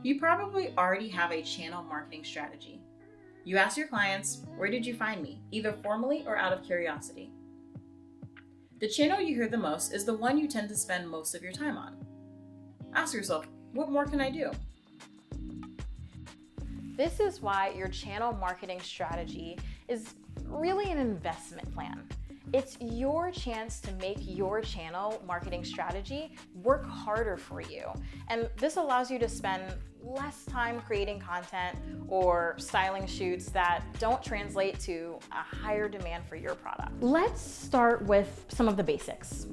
You probably already have a channel marketing strategy. You ask your clients, where did you find me? Either formally or out of curiosity. The channel you hear the most is the one you tend to spend most of your time on. Ask yourself, what more can I do? This is why your channel marketing strategy is really an investment plan. It's your chance to make your channel marketing strategy work harder for you. And this allows you to spend less time creating content or styling shoots that don't translate to a higher demand for your product. Let's start with some of the basics.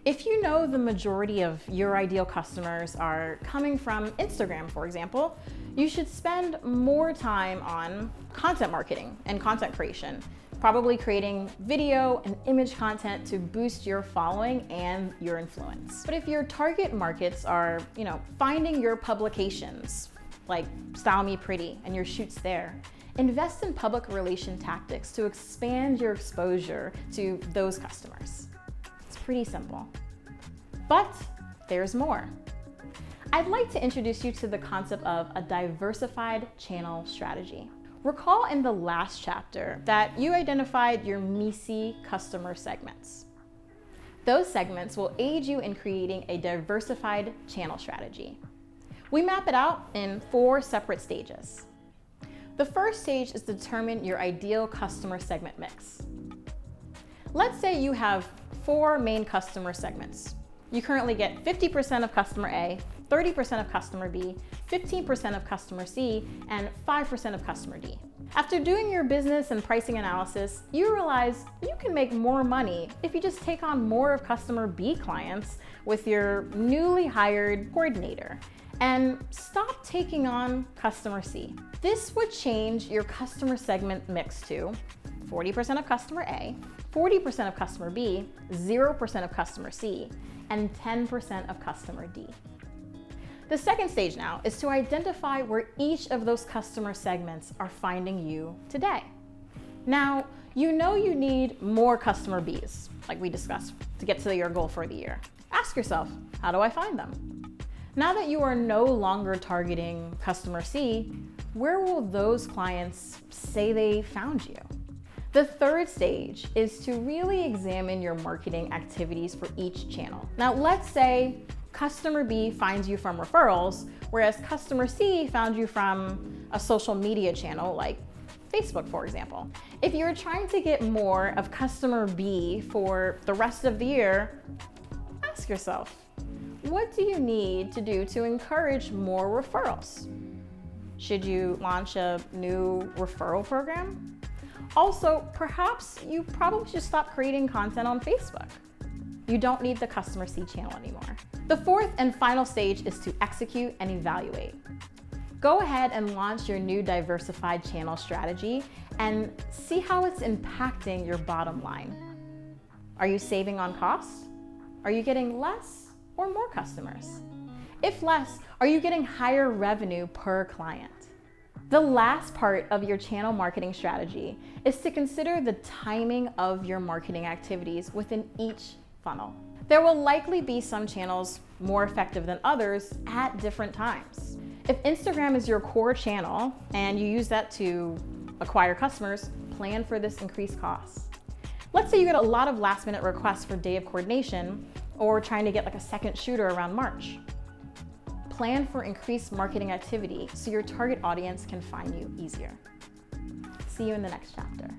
If you know the majority of your ideal customers are coming from Instagram, for example, you should spend more time on content marketing and content creation, probably creating video and image content to boost your following and your influence. But if your target markets are, finding your publications, like Style Me Pretty and your shoots there, invest in public relation tactics to expand your exposure to those customers. It's pretty simple. But there's more. I'd like to introduce you to the concept of a diversified channel strategy. Recall in the last chapter that you identified your MECE customer segments. Those segments will aid you in creating a diversified channel strategy. We map it out in 4 separate stages. The first stage is to determine your ideal customer segment mix. Let's say you have 4 main customer segments. You currently get 50% of customer A, 30% of customer B, 15% of customer C, and 5% of customer D. After doing your business and pricing analysis, you realize you can make more money if you just take on more of customer B clients with your newly hired coordinator and stop taking on customer C. This would change your customer segment mix to 40% of customer A, 40% of customer B, 0% of customer C, and 10% of customer D. The second stage now is to identify where each of those customer segments are finding you today. Now, you know you need more customer Bs, like we discussed, to get to your goal for the year. Ask yourself, how do I find them? Now that you are no longer targeting customer C, where will those clients say they found you? The third stage is to really examine your marketing activities for each channel. Now, let's say customer B finds you from referrals, whereas customer C found you from a social media channel like Facebook, for example. If you're trying to get more of customer B for the rest of the year, ask yourself, what do you need to do to encourage more referrals? Should you launch a new referral program? Also, perhaps you probably should stop creating content on Facebook. You don't need the customer C channel anymore. The fourth and final stage is to execute and evaluate. Go ahead and launch your new diversified channel strategy and see how it's impacting your bottom line. Are you saving on costs? Are you getting less or more customers? If less, are you getting higher revenue per client? The last part of your channel marketing strategy is to consider the timing of your marketing activities within each funnel. There will likely be some channels more effective than others at different times. If Instagram is your core channel and you use that to acquire customers, plan for this increased cost. Let's say you get a lot of last minute requests for day of coordination or trying to get like a second shooter around March. Plan for increased marketing activity so your target audience can find you easier. See you in the next chapter.